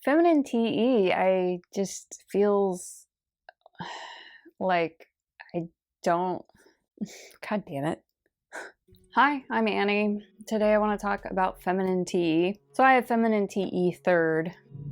Feminine TE, I just feels like I don't, God damn it. Hi, I'm Annie. Today I want to talk about feminine TE. So I have feminine TE third,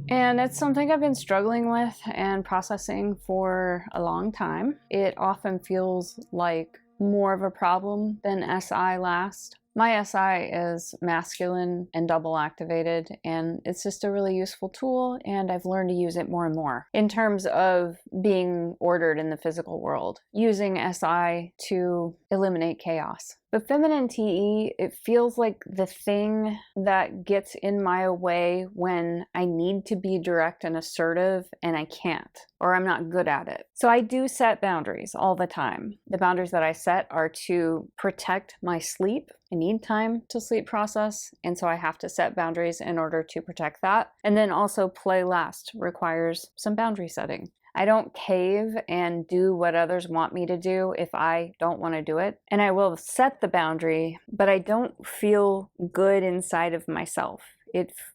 and it's something I've been struggling with and processing for a long time. It often feels like more of a problem than SI last. My SI is masculine and double activated, and it's just a really useful tool, and I've learned to use it more and more in terms of being ordered in the physical world, using SI to eliminate chaos. But feminine TE, it feels like the thing that gets in my way when I need to be direct and assertive and I can't, or I'm not good at it. So I do set boundaries all the time. The boundaries that I set are to protect my sleep. I need time to sleep process, and so I have to set boundaries in order to protect that. And then also play last requires some boundary setting. I don't cave and do what others want me to do if I don't want to do it. And I will set the boundary, but I don't feel good inside of myself.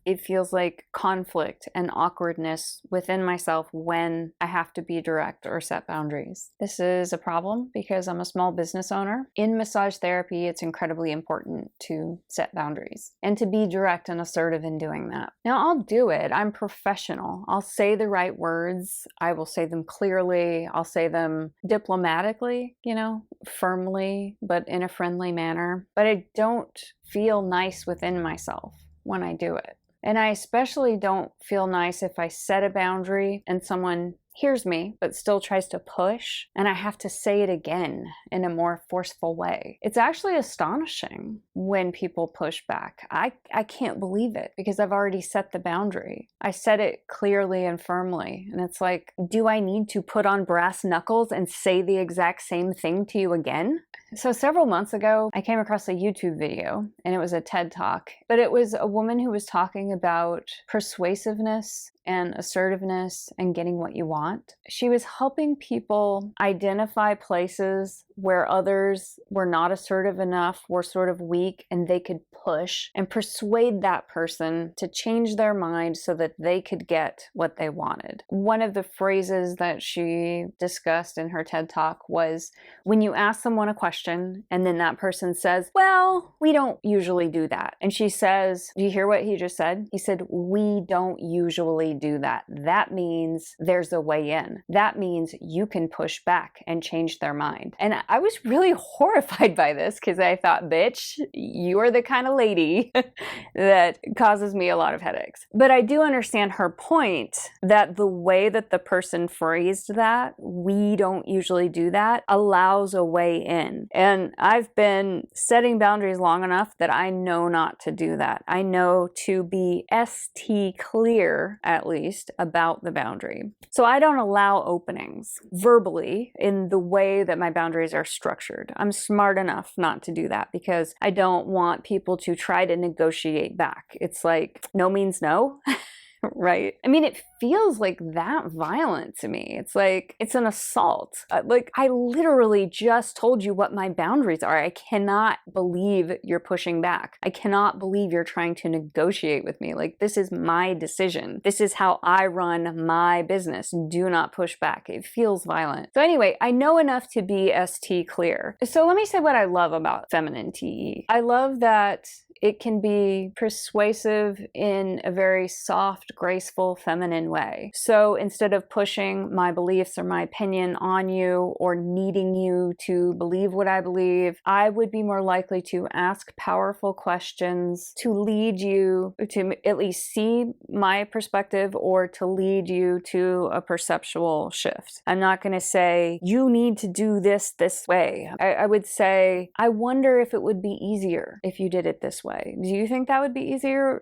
It feels like conflict and awkwardness within myself when I have to be direct or set boundaries. This is a problem because I'm a small business owner. In massage therapy, it's incredibly important to set boundaries and to be direct and assertive in doing that. Now, I'll do it. I'm professional. I'll say the right words. I will say them clearly. I'll say them diplomatically, firmly, but in a friendly manner. But I don't feel nice within myself when I do it. And I especially don't feel nice if I set a boundary and someone hears me but still tries to push and I have to say it again in a more forceful way. It's actually astonishing when people push back. I can't believe it because I've already set the boundary. I set it clearly and firmly, and it's like, do I need to put on brass knuckles and say the exact same thing to you again? So several months ago, I came across a YouTube video, and it was a TED Talk, but it was a woman who was talking about persuasiveness and assertiveness and getting what you want. She was helping people identify places where others were not assertive enough, were sort of weak, and they could push and persuade that person to change their mind so that they could get what they wanted. One of the phrases that she discussed in her TED Talk was when you ask someone a question and then that person says, well, we don't usually do that. And she says, do you hear what he just said? He said, we don't usually do that. That means there's a way in. That means you can push back and change their mind. And I was really horrified by this because I thought, bitch, you are the kind of lady that causes me a lot of headaches. But I do understand her point that the way that the person phrased that, we don't usually do that, allows a way in. And I've been setting boundaries long enough that I know not to do that. I know to be ST clear, at least, about the boundary. So I don't allow openings verbally in the way that my boundaries are structured. I'm smart enough not to do that because I don't want people to try to negotiate back. It's like, no means no. Right? I mean, it feels like that violent to me. It's like, it's an assault. Like, I literally just told you what my boundaries are. I cannot believe you're pushing back. I cannot believe you're trying to negotiate with me. Like, this is my decision. This is how I run my business. Do not push back. It feels violent. So anyway, I know enough to be ST clear. So let me say what I love about feminine TE. I love that it can be persuasive in a very soft, graceful, feminine way. So instead of pushing my beliefs or my opinion on you or needing you to believe what I believe, I would be more likely to ask powerful questions to lead you to at least see my perspective or to lead you to a perceptual shift. I'm not going to say, you need to do this way. I would say, I wonder if it would be easier if you did it this way. Do you think that would be easier?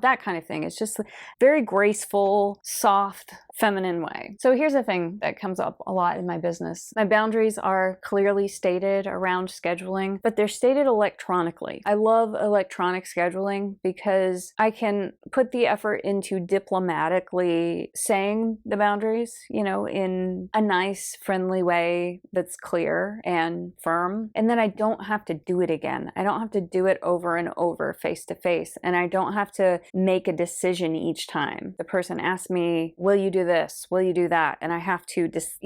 That kind of thing. It's just very graceful, soft, feminine way. So here's the thing that comes up a lot in my business. My boundaries are clearly stated around scheduling, but they're stated electronically. I love electronic scheduling because I can put the effort into diplomatically saying the boundaries, in a nice, friendly way that's clear and firm. And then I don't have to do it again. I don't have to do it over and over face to face. And I don't have to make a decision each time. The person asks me, will you do this? Will you do that? And I have to just,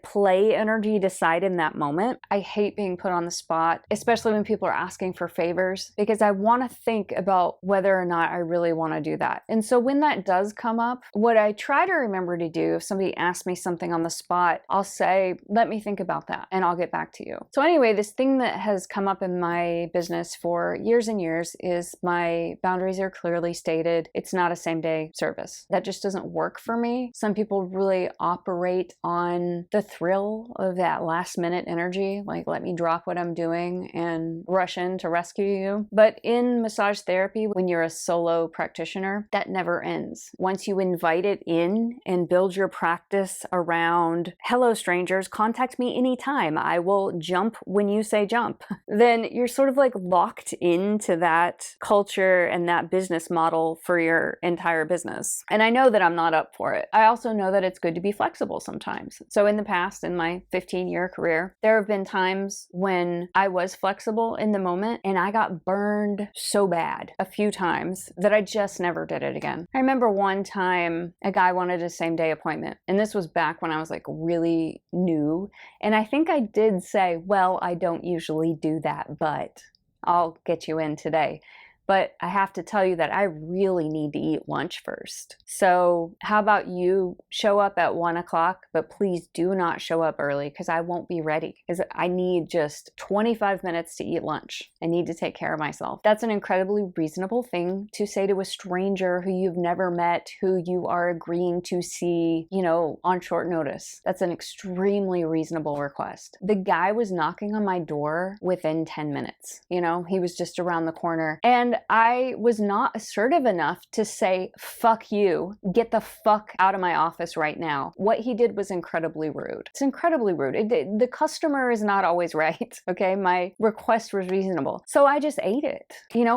play energy decide in that moment. I hate being put on the spot, especially when people are asking for favors, because I want to think about whether or not I really want to do that. And so when that does come up, what I try to remember to do, if somebody asks me something on the spot, I'll say, let me think about that and I'll get back to you. So anyway, this thing that has come up in my business for years and years is my boundaries are clearly stated. It's not a same day service. That just doesn't work for me. Some people really operate on the thrill of that last minute energy, like let me drop what I'm doing and rush in to rescue you. But in massage therapy, when you're a solo practitioner, that never ends. Once you invite it in and build your practice around, hello strangers, contact me anytime, I will jump when you say jump, then you're sort of like locked into that culture and that business model for your entire business. And I know that I'm not up for it. I also know that it's good to be flexible sometimes. So in the past, in my 15-year career, there have been times when I was flexible in the moment and I got burned so bad a few times that I just never did it again. I remember one time a guy wanted a same day appointment, and this was back when I was like really new. And I think I did say, well, I don't usually do that, but I'll get you in today. But I have to tell you that I really need to eat lunch first. So how about you show up at 1 o'clock, but please do not show up early because I won't be ready because I need just 25 minutes to eat lunch. I need to take care of myself. That's an incredibly reasonable thing to say to a stranger who you've never met, who you are agreeing to see, on short notice. That's an extremely reasonable request. The guy was knocking on my door within 10 minutes. He was just around the corner. And I was not assertive enough to say, fuck you, get the fuck out of my office right now. What he did was incredibly rude. It's incredibly rude. The customer is not always right, okay? My request was reasonable. So I just ate it.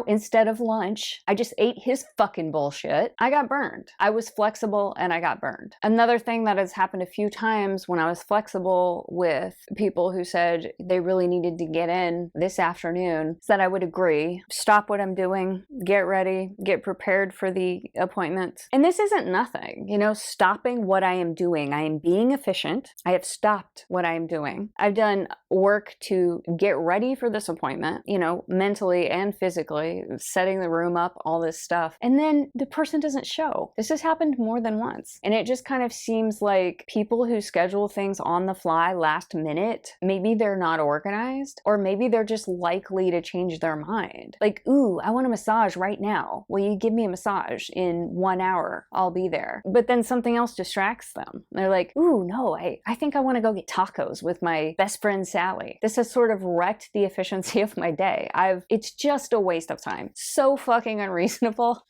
Instead of lunch, I just ate his fucking bullshit. I got burned. I was flexible and I got burned. Another thing that has happened a few times when I was flexible with people who said they really needed to get in this afternoon is that I would agree, stop what I'm doing, get ready, get prepared for the appointment. And this isn't nothing, stopping what I am doing. I am being efficient. I have stopped what I am doing. I've done work to get ready for this appointment, mentally and physically, setting the room up, all this stuff. And then the person doesn't show. This has happened more than once. And it just kind of seems like people who schedule things on the fly last minute, maybe they're not organized, or maybe they're just likely to change their mind. Like, ooh, I want a massage right now. Will you give me a massage in 1 hour? I'll be there. But then something else distracts them. They're like, ooh, no, I think I want to go get tacos with my best friend Sally. This has sort of wrecked the efficiency of my day. It's just a waste of time. So fucking unreasonable.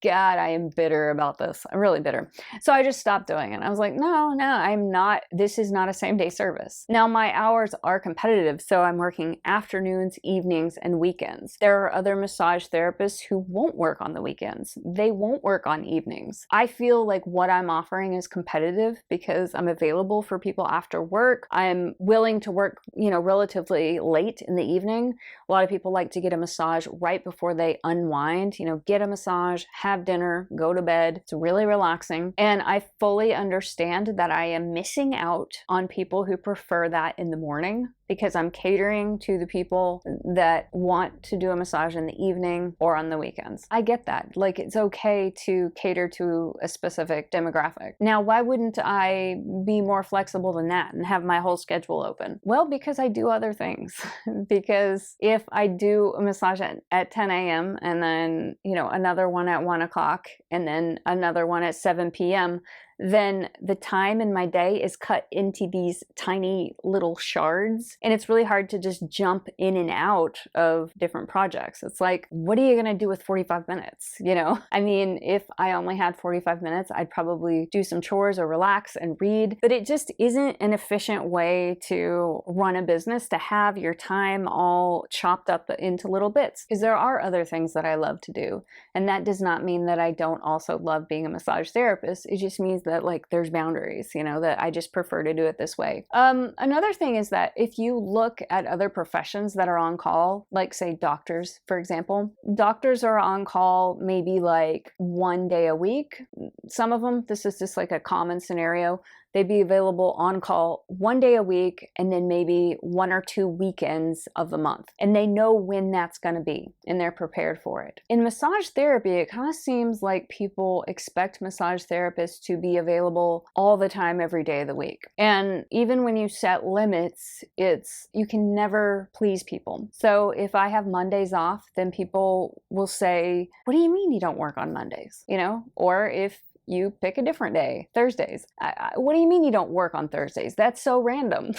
God, I am bitter about this. I'm really bitter. So I just stopped doing it. I was like, no, I'm not. This is not a same day service. Now my hours are competitive, so I'm working afternoons, evenings, and weekends. There are other massage therapists who won't work on the weekends. They won't work on evenings. I feel like what I'm offering is competitive because I'm available for people after work. I'm willing to work, relatively late in the evening. A lot of people like to get a massage right before they unwind, get a massage, have dinner, go to bed. It's really relaxing. And I fully understand that I am missing out on people who prefer that in the morning because I'm catering to the people that want to do a massage in the evening or on the weekends. I get that. Like, it's okay to cater to a specific demographic. Now, why wouldn't I be more flexible than that and have my whole schedule open? Well, because I do other things. Because if I do a massage at 10 a.m. and then, another one at 1 o'clock and then another one at 7 p.m., then the time in my day is cut into these tiny little shards. And it's really hard to just jump in and out of different projects. It's like, what are you going to do with 45 minutes? You know, I mean, if I only had 45 minutes, I'd probably do some chores or relax and read, but it just isn't an efficient way to run a business, to have your time all chopped up into little bits, because there are other things that I love to do. And that does not mean that I don't also love being a massage therapist. It just means that like there's boundaries, you know, that I just prefer to do it this way. Another thing is that if you look at other professions that are on call, like say doctors, for example, doctors are on call maybe like 1 day a week. Some of them, this is just like a common scenario, they'd be available on call 1 day a week and then maybe 1 or 2 weekends of the month. And they know when that's going to be and they're prepared for it. In massage therapy, it kind of seems like people expect massage therapists to be available all the time, every day of the week. And even when you set limits, you can never please people. So if I have Mondays off, then people will say, what do you mean you don't work on Mondays? You know, or if you pick a different day, Thursdays. What do you mean you don't work on Thursdays? That's so random.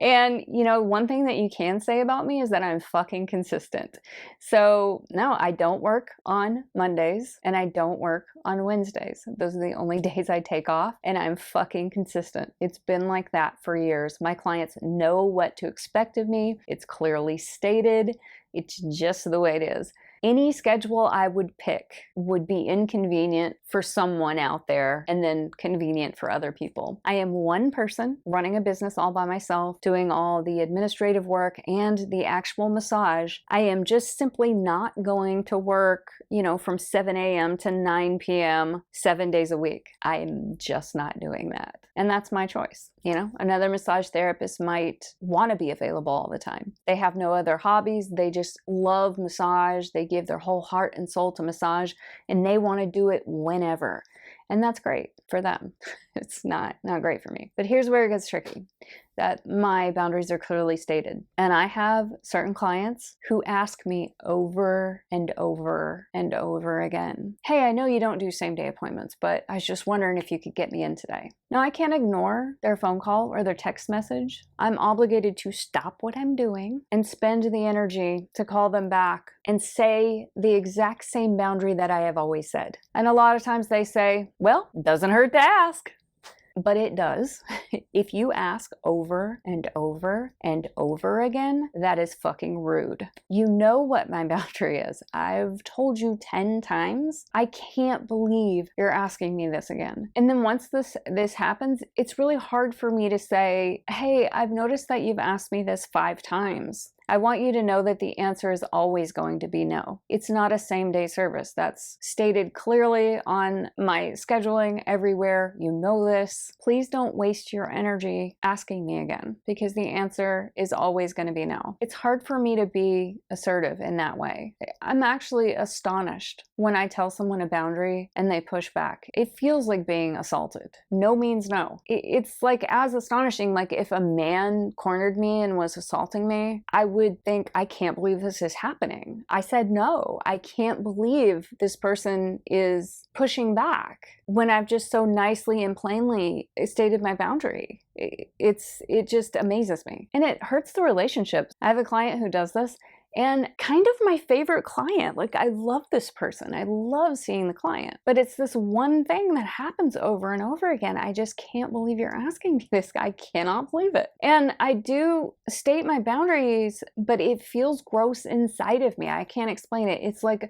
And, you know, one thing that you can say about me is that I'm fucking consistent. So no, I don't work on Mondays and I don't work on Wednesdays. Those are the only days I take off, and I'm fucking consistent. It's been like that for years. My clients know what to expect of me. It's clearly stated. It's just the way it is. Any schedule I would pick would be inconvenient for someone out there and then convenient for other people. I am one person running a business all by myself, doing all the administrative work and the actual massage. I am just simply not going to work, you know, from 7 a.m. to 9 p.m. 7 days a week. I'm just not doing that. And that's my choice. You know, another massage therapist might want to be available all the time. They have no other hobbies. They just love massage. They give their whole heart and soul to massage, and they want to do it whenever. And that's great for them. It's not great for me. But here's where it gets tricky, that my boundaries are clearly stated. And I have certain clients who ask me over and over and over again, hey, I know you don't do same day appointments, but I was just wondering if you could get me in today. Now, I can't ignore their phone call or their text message. I'm obligated to stop what I'm doing and spend the energy to call them back and say the exact same boundary that I have always said. And a lot of times they say, well, doesn't hurt to ask. But it does. If you ask over and over and over again, that is fucking rude. You know what my boundary is. I've told you 10 times. I can't believe you're asking me this again. And then once this happens, it's really hard for me to say, hey, I've noticed that you've asked me this 5 times. I want you to know that the answer is always going to be no. It's not a same-day service. That's stated clearly on my scheduling everywhere. You know this. Please don't waste your energy asking me again, because the answer is always going to be no. It's hard for me to be assertive in that way. I'm actually astonished when I tell someone a boundary and they push back. It feels like being assaulted. No means no. It's like as astonishing, like if a man cornered me and was assaulting me, I would think, I can't believe this is happening. I said no. I can't believe this person is pushing back when I've just so nicely and plainly stated my boundary. It just amazes me. And it hurts the relationship. I have a client who does this, and kind of my favorite client. Like, I love this person. I love seeing the client. But it's this one thing that happens over and over again. I just can't believe you're asking me this. I cannot believe it. And I do state my boundaries, but it feels gross inside of me. I can't explain it. It's like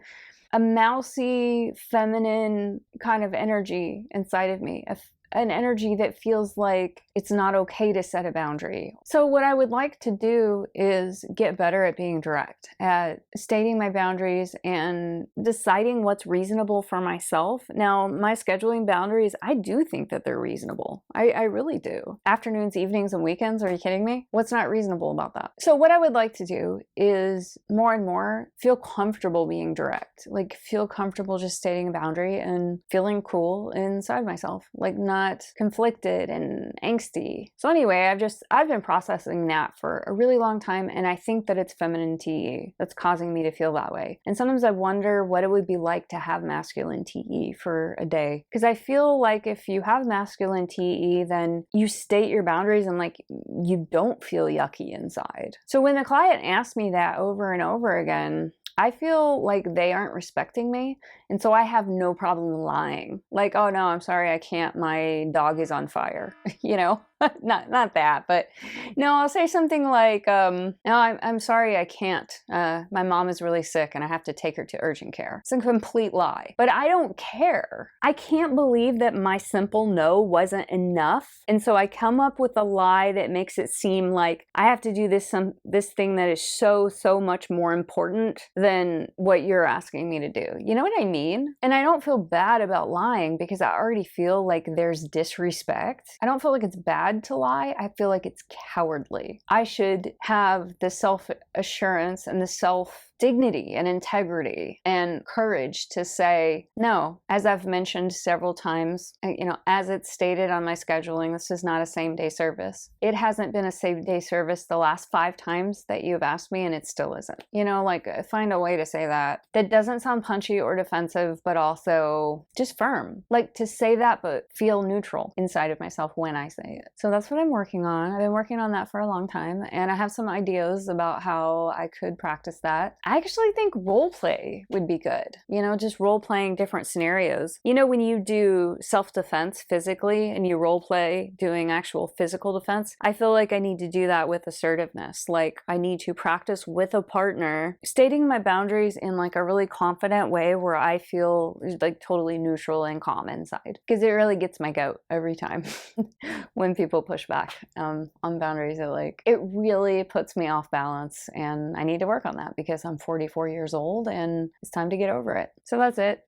a mousy, feminine kind of energy inside of me. An energy that feels like it's not okay to set a boundary. So what I would like to do is get better at being direct, at stating my boundaries and deciding what's reasonable for myself. Now, my scheduling boundaries, I do think that they're reasonable. I really do. Afternoons, evenings, and weekends, are you kidding me? What's not reasonable about that? So what I would like to do is more and more feel comfortable being direct. Like, feel comfortable just stating a boundary and feeling cool inside myself. Like, not not conflicted and angsty. So anyway, I've been processing that for a really long time, and I think that it's feminine TE that's causing me to feel that way. And sometimes I wonder what it would be like to have masculine TE for a day. Because I feel like if you have masculine TE, then you state your boundaries and like you don't feel yucky inside. So when the client asks me that over and over again, I feel like they aren't respecting me, and so I have no problem lying. Like, oh no, I'm sorry, I can't, my dog is on fire, you know? not that, but no, I'll say something like, no, I'm sorry, I can't. My mom is really sick and I have to take her to urgent care. It's a complete lie, but I don't care. I can't believe that my simple no wasn't enough, and so I come up with a lie that makes it seem like I have to do this thing that is so much more important than what you're asking me to do. You know what I mean? And I don't feel bad about lying because I already feel like there's disrespect. I don't feel like it's bad to lie. I feel like it's cowardly. I should have the self-assurance and the self-dignity and integrity and courage to say no. As I've mentioned several times, you know, as it's stated on my scheduling, this is not a same-day service. It hasn't been a same-day service the last 5 times that you've asked me, and it still isn't. You know, like, find a way to say that doesn't sound punchy or defensive, but also just firm. Like, to say that but feel neutral inside of myself when I say it. So that's what I'm working on. I've been working on that for a long time, and I have some ideas about how I could practice that. I actually think role play would be good. You know, just role playing different scenarios. You know, when you do self-defense physically and you role play doing actual physical defense, I feel like I need to do that with assertiveness. Like, I need to practice with a partner, stating my boundaries in like a really confident way where I feel like totally neutral and calm inside. Because it really gets my goat every time when people push back on boundaries. It really puts me off balance, and I need to work on that because I'm 44 years old and it's time to get over it. So that's it.